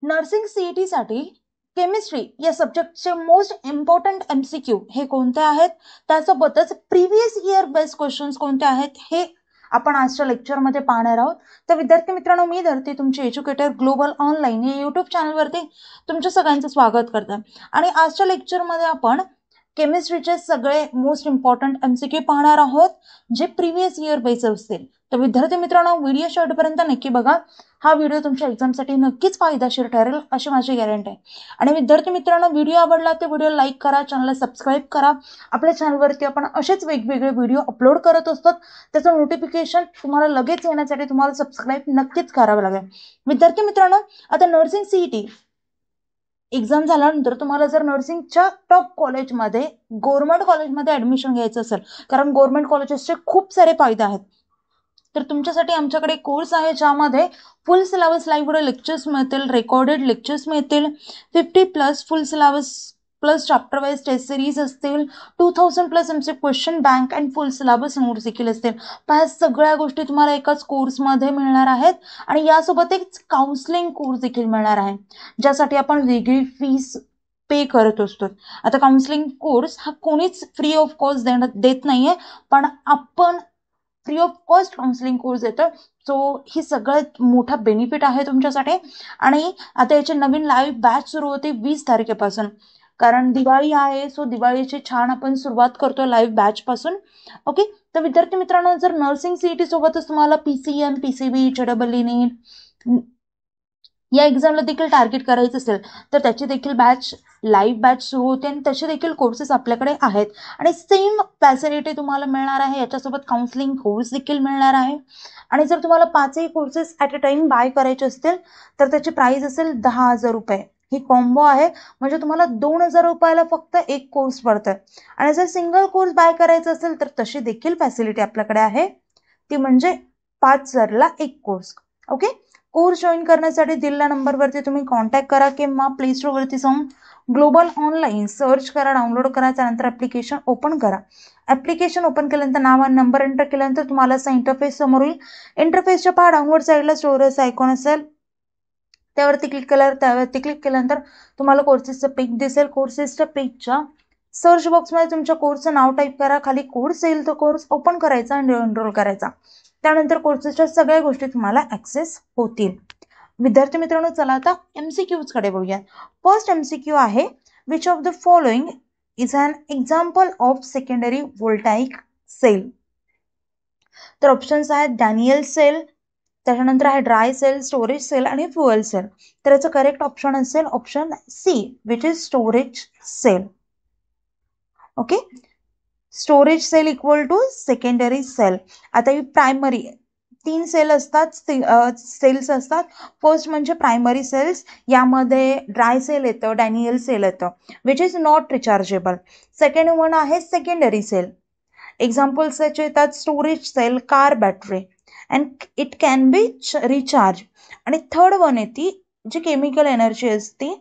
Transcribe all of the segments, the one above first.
Nursing CET साठी chemistry या सब्जेक्टचे most important MCQ हे कोणते आहेत, त्यासोबतच प्रिव्हियस इयर बेस्ड क्वेश्चन्स कोणते आहेत हे आपण आजच्या लेक्चरमध्ये पाहणार आहोत. तर विद्यार्थी मित्रांनो, मी धरती तुमची एज्युकेटर ग्लोबल ऑनलाईन या युट्यूब चॅनलवरती तुमच्या सगळ्यांचं स्वागत करते. आणि आजच्या लेक्चरमध्ये आपण केमिस्ट्रीचे सगळे मोस्ट इम्पॉर्टंट एमसीक्यू पाहणार आहोत जे प्रिव्हियस इयर बेस्ड असतील. तर विद्यार्थी मित्रांनो, व्हिडिओ शेवटपर्यंत नक्की बघा. हा व्हिडिओ तुमच्या एक्झामसाठी नक्कीच फायदेशीर ठरेल अशी माझी गॅरंटी आहे. आणि विद्यार्थी मित्रांनो, व्हिडिओ आवडला तर व्हिडिओ लाईक करा, चॅनलला सबस्क्राईब करा. आपल्या चॅनलवरती आपण असेच वेगवेगळे व्हिडिओ अपलोड करत असतो. त्याचं नोटिफिकेशन तुम्हाला लगेच येण्यासाठी तुम्हाला सबस्क्राईब नक्कीच करावं लागेल. विद्यार्थी मित्रांनो, आता नर्सिंग सीईटी एक्झाम झाल्यानंतर तुम्हाला जर नर्सिंगच्या टॉप कॉलेजमध्ये गव्हर्नमेंट कॉलेजमध्ये ऍडमिशन घ्यायचं असेल, कारण गव्हर्नमेंट कॉलेजेसचे खूप सारे फायदे आहेत, तर तुमच्यासाठी आमच्याकडे कोर्स आहे ज्यामध्ये फुल सिलेबस लाईव्ह लेक्चर्स मिळतील, रेकॉर्डेड लेक्चर्स मिळतील, 50+ full syllabus plus chapter wise test series असतील, 2000+ MC question bank and full syllabus notes देखील असतील. ह्या सगळ्या गोष्टी तुम्हाला एकाच कोर्समध्ये मिळणार आहेत. आणि यासोबत एक काउन्सिलिंग कोर्स देखील मिळणार आहे, ज्यासाठी आपण वेगळी फीस पे करत असतो. आता काउन्सिलिंग कोर्स हा कोणीच फ्री ऑफ कॉस्ट देत नाहीये, पण आपण free of cost counselling course देतो. सो ही सगळ्यात मोठा बेनिफिट आहे तुमच्यासाठी. आणि आता याची नवीन लाईव्ह बॅच सुरू होते 20 तारखेपासून, कारण दिवाळी आहे. सो दिवाळीची छान आपण सुरुवात करतो लाईव्ह बॅच पासून. ओके, तर विद्यार्थी मित्रांनो, जर नर्सिंग सीईटी सोबतच तुम्हाला पीसीएम, पीसीबी, जेडबल नीट या एक्झामला देखील टार्गेट करायचं असेल तर त्याची देखील बॅच लाईव्ह बॅच सुरू होते आणि तसे देखील कोर्सेस आपल्याकडे आहेत. आणि सेम फॅसिलिटी तुम्हाला मिळणार आहे, याच्यासोबत काउन्सिलिंग कोर्स देखील मिळणार आहे. आणि जर तुम्हाला 5ही courses at a time buy करायचे असतील तर त्याची प्राइस असेल 10,000 रुपये. ही कॉम्बो आहे, म्हणजे तुम्हाला 2,000 रुपयाला फक्त एक कोर्स पडतोय. आणि जर सिंगल कोर्स बाय करायचं असेल तर तशी देखील फॅसिलिटी आपल्याकडे आहे, ती म्हणजे 5,000ला एक कोर्स. ओके, कोर्स जॉईन करण्यासाठी दिलेल्या नंबरवरती तुम्ही कॉन्टॅक्ट करा किंवा प्ले स्टोअरवरती जाऊन ग्लोबल ऑनलाईन सर्च करा, डाउनलोड करा, त्यानंतर ऍप्लिकेशन ओपन करा. ऍप्लिकेशन ओपन केल्यानंतर नाव आणि नंबर एंटर केल्यानंतर तुम्हाला असा इंटरफेस समोर येईल. इंटरफेसच्या पहा डाउनवर्ड साईडला स्टोअरच आयकॉन असेल, त्यावरती क्लिक केल्यानंतर तुम्हाला कोर्सेसचं पेज दिसेल. कोर्सेसच्या पेजच्या सर्च बॉक्समध्ये तुमच्या कोर्सचं नाव टाईप करा, खाली कोर्स येईल तो कोर्स ओपन करायचा आणि एनरोल करायचा. त्यानंतर कोर्सेसच्या सगळ्या गोष्टी तुम्हाला ऍक्सेस होतील. विद्यार्थी मित्रांनो, चला आता एमसीक्यूज कडे बघूया. फर्स्ट एमसीक्यू आहे, which of the following is an example of secondary voltaic cell. तर ऑप्शन्स आहेत डॅनियल सेल, त्याच्यानंतर आहे ड्राय सेल, स्टोरेज सेल आणि फ्युएल सेल. तर याचं करेक्ट ऑप्शन असेल option C, which is storage cell. Okay, storage cell equal to secondary cell. आता ही प्रायमरी 3 सेल असतात, सेल्स असतात. फर्स्ट म्हणजे प्रायमरी सेल्स, यामध्ये ड्राय सेल येतं, डॅनियल सेल येतं, which is not rechargeable. Second one आहे सेकंडरी सेल. एक्झाम्पल्स याचे येतात storage cell, car battery, and it can be recharge. आणि थर्ड वन येते जी केमिकल एनर्जी असते,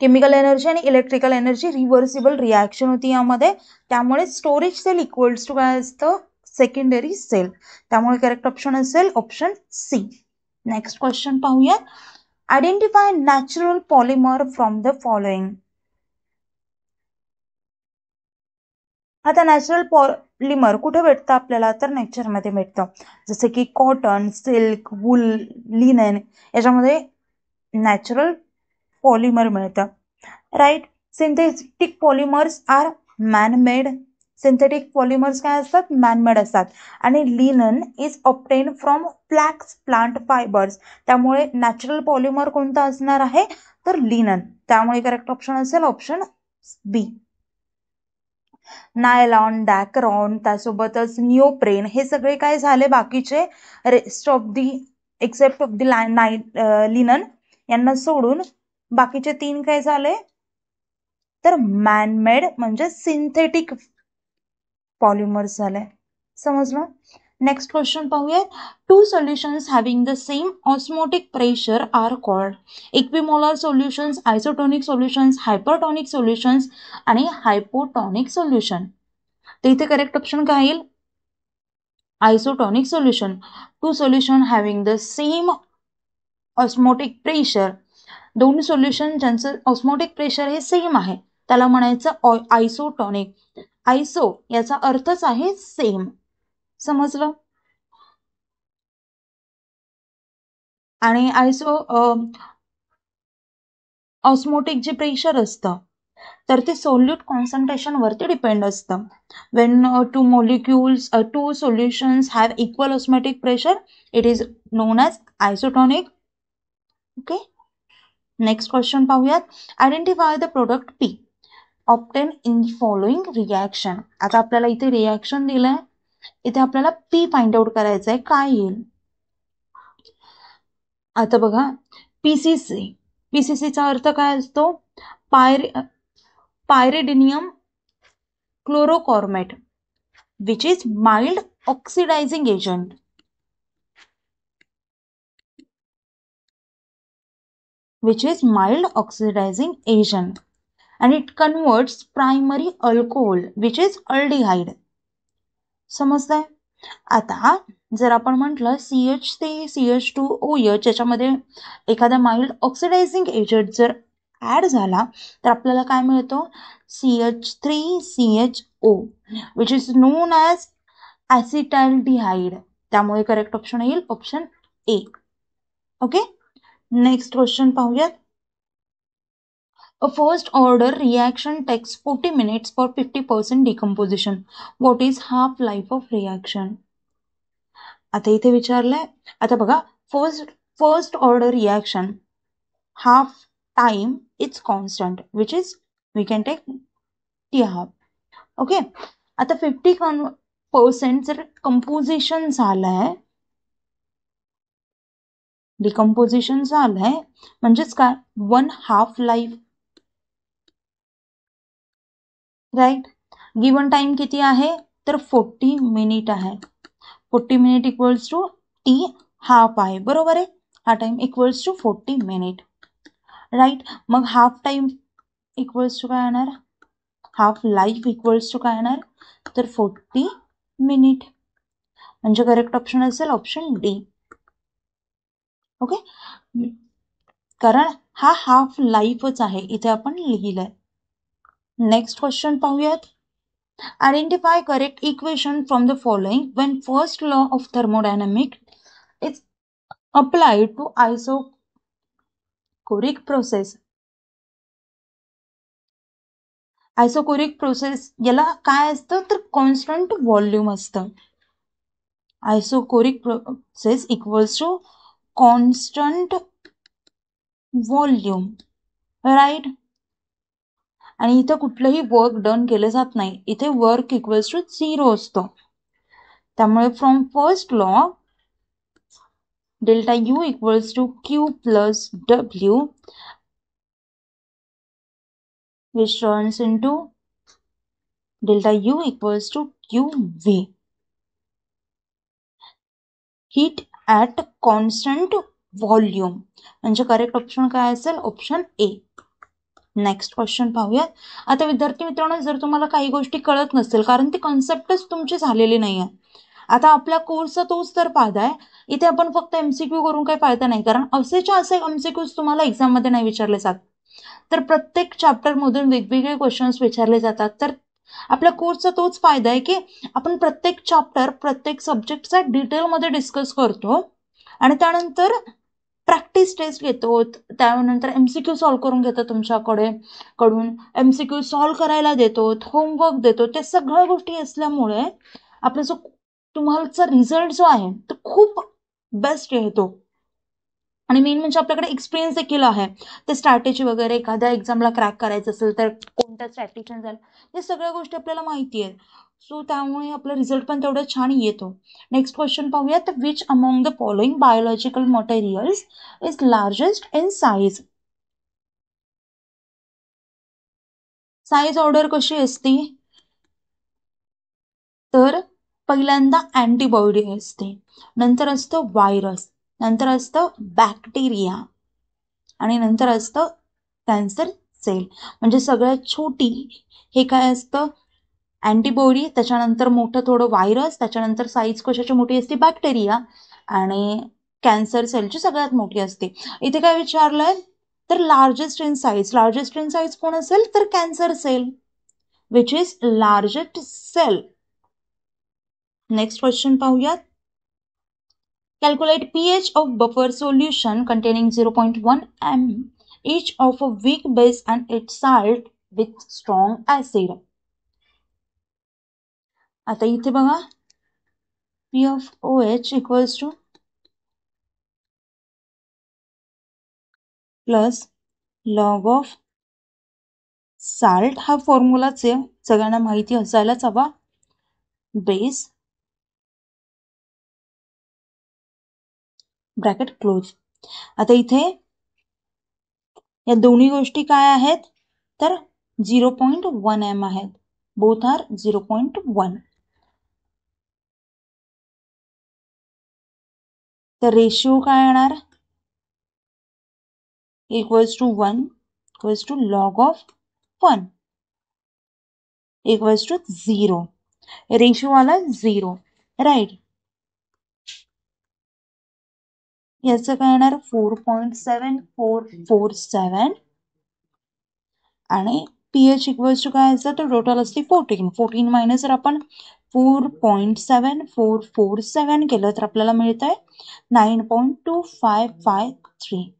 केमिकल एनर्जी आणि इलेक्ट्रिकल एनर्जी रिव्हर्सिबल रिॲक्शन होती यामध्ये. त्यामुळे स्टोरेज सेल इक्वल्स टू काय असतं, सेकंडरी सेल. त्यामुळे करेक्ट ऑप्शन असेल ऑप्शन सी. नेक्स्ट क्वेश्चन पाहूया. Identify natural polymer from the following. आता नॅचरल पॉलिमर कुठे भेटतं आपल्याला, तर नेचरमध्ये भेटतं. जसे की कॉटन, सिल्क, वूल, लिनेन, याच्यामध्ये नॅचरल पॉलिमर मिळतं. Right. Synthetic polymers are manmade. Synthetic polymers काय असतात, मॅनमेड असतात. आणि linen is obtain from flax plant fibres. त्यामुळे नॅचरल पॉलिमर कोणता असणार आहे, तर लिनन. त्यामुळे करेक्ट ऑप्शन असेल ऑप्शन बी. नायलॉन, डॅक्रॉन, त्यासोबतच निओप्रेन, हे सगळे काय झाले बाकीचे, rest of the except of the linen, यांना सोडून बाकीचे 3 काय झाले, तर मॅनमेड म्हणजे सिंथेटिक पॉलिमर्स झाले. समजलं. नेक्स्ट क्वेश्चन पाहूया. 2 solutions having the same osmotic pressure are called equimolar solutions, isotonic solutions, hypertonic solutions आणि hypotonic solution. तर इथे करेक्ट ऑप्शन काय येईल, isotonic solution. 2 solution having the same osmotic pressure, दोन सोल्युशन ज्यांचं ऑस्मोटिक प्रेशर हे same आहे त्याला म्हणायचं आयसोटॉनिक. आयसो याचा अर्थच आहे सेम. समजलं? आणि आयसो ऑस्मोटिक जे प्रेशर असतं तर ते सोल्यूट कॉन्सन्ट्रेशन वरती डिपेंड असतं. When two solutions have equal osmotic pressure it is known as isotonic. Okay, next question पाहूयात. Identify the product P obtained in following reaction. आता आपल्याला इथे रिॲक्शन दिलंय, इथे आपल्याला पी फाइंड आउट करायचंय, काय येईल. आता बघा, पीसीसी, पीसीसीचा अर्थ काय असतो, पायरिडिनियम क्लोरोकॉर्मेट which is mild oxidizing agent. Which is mild oxidizing agent and it converts primary alcohol which is aldehyde. समजतंय? आता जर आपण म्हटलं CH ते CH2OH याच्यामध्ये एखादा माइल्ड ऑक्सिडायझिंग एजंट जर ऍड झाला तर आपल्याला काय मिळतो, CH3CHO which is known as acetaldehyde. त्यामुळे करेक्ट ऑप्शन येईल option A. Okay, next question पाहूयात. A first order reaction takes 40 minutes for 50% decomposition. What is half life of reaction? आता इथे विचारलंय. आता बघा, first order reaction half time it's constant which is we can take t half. Okay, आता 50% जर composition झालंय, decomposition झालंय म्हणजेच काय, 1/2 लाईफ. राईट, गिवन टाइम किती आहे तर 40 मिनिट आहे. 40 minute equals to t half आहे, बरोबर आहे. हा time equals to 40 minute. Right, मग हाफ टाइम इक्वल्स टू काय येणार, हाफ लाईफ इक्वल्स टू काय येणार तर 40 मिनिट. म्हणजे करेक्ट ऑप्शन असेल ऑप्शन डी. ओके, कारण हा हाफ लाईफच आहे इथे आपण लिहिलंय. नेक्स्ट क्वेश्चन पाहूयात. Identify correct equation from the following when first law of thermodynamics is applied to isocoric process. Isochoric process याला काय असतं तर कॉन्स्टंट व्हॉल्यूम असतं. Isochoric process equals to constant volume. Right, आणि इथं कुठलंही वर्क डन केलं जात नाही, इथे वर्क इक्वल्स टू 0 असतो. त्यामुळे from first law delta U equals to q plus डब्ल्यू which turns into delta U equals to QV. Heat at constant volume. म्हणजे करेक्ट ऑप्शन काय असेल ऑप्शन ए. नेक्स्ट क्वेश्चन पाहूयात. आता विद्यार्थी मित्रांनो, जर तुम्हाला काही गोष्टी कळत नसतील कारण ती कॉन्सेप्टच तुमची झालेली नाहीये, आता आपल्या कोर्सचा तोच तर फायदा आहे. इथे आपण फक्त एमसीक्यू करून काही फायदा नाही, कारण असेच्या असे एमसीक्यूज तुम्हाला एक्झाम मध्ये नाही विचारले जात. तर प्रत्येक चॅप्टर मधून वेगवेगळे क्वेश्चन्स विचारले जातात. तर आपल्या कोर्सचा तोच फायदा आहे की आपण प्रत्येक चॅप्टर प्रत्येक सब्जेक्टचा डिटेलमध्ये डिस्कस करतो आणि त्यानंतर प्रॅक्टिस टेस्ट घेतो, त्यानंतर एमसीक्यू सॉल्व्ह करून घेतो तुमच्याकडून एमसीक्यू सॉल्व्ह करायला देतो, होमवर्क देतो. त्या सगळ्या गोष्टी असल्यामुळे आपला जो तुम्हाला रिझल्ट जो आहे तो खूप बेस्ट येतो. आणि मेन म्हणजे आपल्याकडे एक्सपिरियन्स देखील आहे. ते स्ट्रॅटेजी वगैरे एखाद्या एक्झामला क्रॅक करायचं असेल तर कोणत्या स्ट्रॅटेजी झालं, या सगळ्या गोष्टी आपल्याला माहिती आहेत. सो त्यामुळे आपला रिझल्ट पण तेवढा छान येतो. नेक्स्ट क्वेश्चन पाहूयात. Which among the following biological materials is largest in size. Size order कशी असते तर पहिल्यांदा अँटीबॉडी असते, नंतर असतं व्हायरस, नंतर असतं बॅक्टेरिया आणि नंतर असतं कॅन्सर सेल. म्हणजे सगळ्यात छोटी हे काय असतं अँटीबॉडी, त्याच्यानंतर मोठं थोडं व्हायरस, त्याच्यानंतर साईज कशाची मोठी असते बॅक्टेरिया आणि कॅन्सर सेलची सगळ्यात मोठी असते. इथे काय विचारलंय तर लार्जेस्ट इन साईज कोण असेल तर cancer cell which is largest cell. Next question पाहूयात. Calculate pH of buffer solution containing 0.1 m each of a weak base and its salt with strong acid. आता इथे बघा P of OH equals to plus log of salt, हा फॉर्म्युलाच आहे, सगळ्यांना माहिती असायलाच हवा. Base bracket close. आता इथे या दोन्ही गोष्टी काय आहेत तर 0.1 m आहेत. Both are 0.1. तर रेशिओ काय येणार equals to 1 equals to log of 1 equals to 0. Ratio आला 0 राईट. याचं काय येणार 4.7447 आणि pH इक्वल्स टू काय असतं तर टोटल असते 14 मायनस जर आपण 4.7447 केलं तर आपल्याला मिळत आहे 9.2553.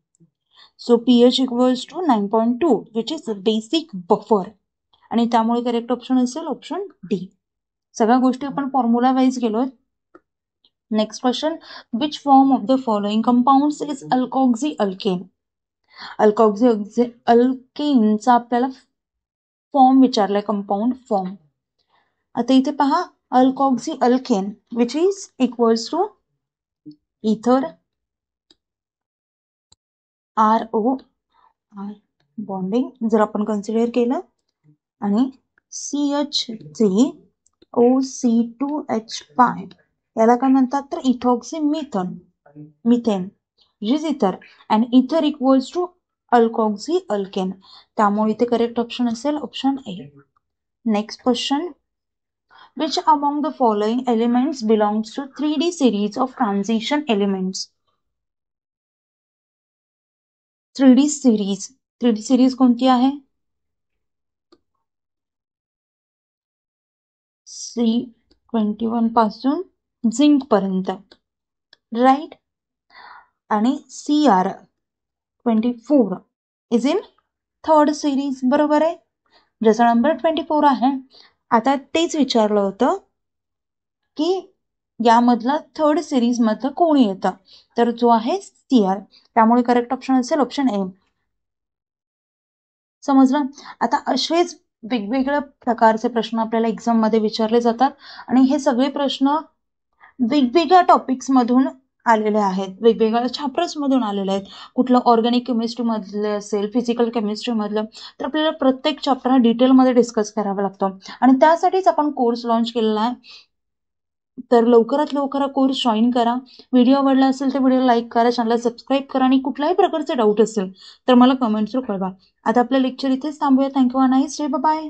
So pH equals to 9.2 which is basic buffer आणि त्यामुळे करेक्ट ऑप्शन असेल ऑप्शन डी. सगळ्या गोष्टी आपण फॉर्म्युला वाईज गेलो. Next question. Which form of the following compounds is alkoxy alkane. Alkoxy अल्केनचा आपल्याला फॉर्म विचारलाय, कंपाऊंड फॉर्म. आता इथे पहा alkoxy alkane which is equals to ether RO bonding जर आपण कन्सिडर केलं आणि CH3OC2H5 याला काय म्हणतात तर इथॉक्सी मिथेन इज इथर अँड इथर इक्वल्स टू अल्कोक्सी अल्केन. त्यामुळे इथे करेक्ट ऑप्शन असेल option A. Next question. Which among the following elements belongs to 3D series of transition elements? 3D series कोणती आहे C21 पासून झिंक पर्यंत राईट. आणि CR24 is in third series बरोबर आहे, ज्याचा नंबर 24 आहे. आता तेच विचारलं होतं की यामधला थर्ड सिरीज मधलं कोण येतं तर जो आहे CR. त्यामुळे करेक्ट ऑप्शन असेल ऑप्शन ए. समजलं. आता असेच वेगवेगळ्या प्रकारचे प्रश्न आपल्याला एक्झाम मध्ये विचारले जातात आणि हे सगळे प्रश्न वेगवेगळ्या टॉपिक्स मधून आलेले आहेत, वेगवेगळ्या चॅप्टर्स मधून आलेले आहेत. कुठलं ऑर्गॅनिक केमिस्ट्री मधलं असेल, फिजिकल केमिस्ट्री मधलं, तर आपल्याला प्रत्येक चॅप्टर हा डिटेलमध्ये डिस्कस करावा लागतो आणि त्यासाठीच आपण कोर्स लॉन्च केलेला आहे. तर लवकरात लवकर कोर्स जॉईन करा. व्हिडिओ आवडला असेल तर व्हिडिओ लाईक करा, चॅनलला सबस्क्राईब करा आणि कुठल्याही प्रकारचे डाऊट असेल तर मला कमेंट्सवर कळवा. आता आपलं लेक्चर इथेच थांबूया. थँक्यू. Nice day. बाय.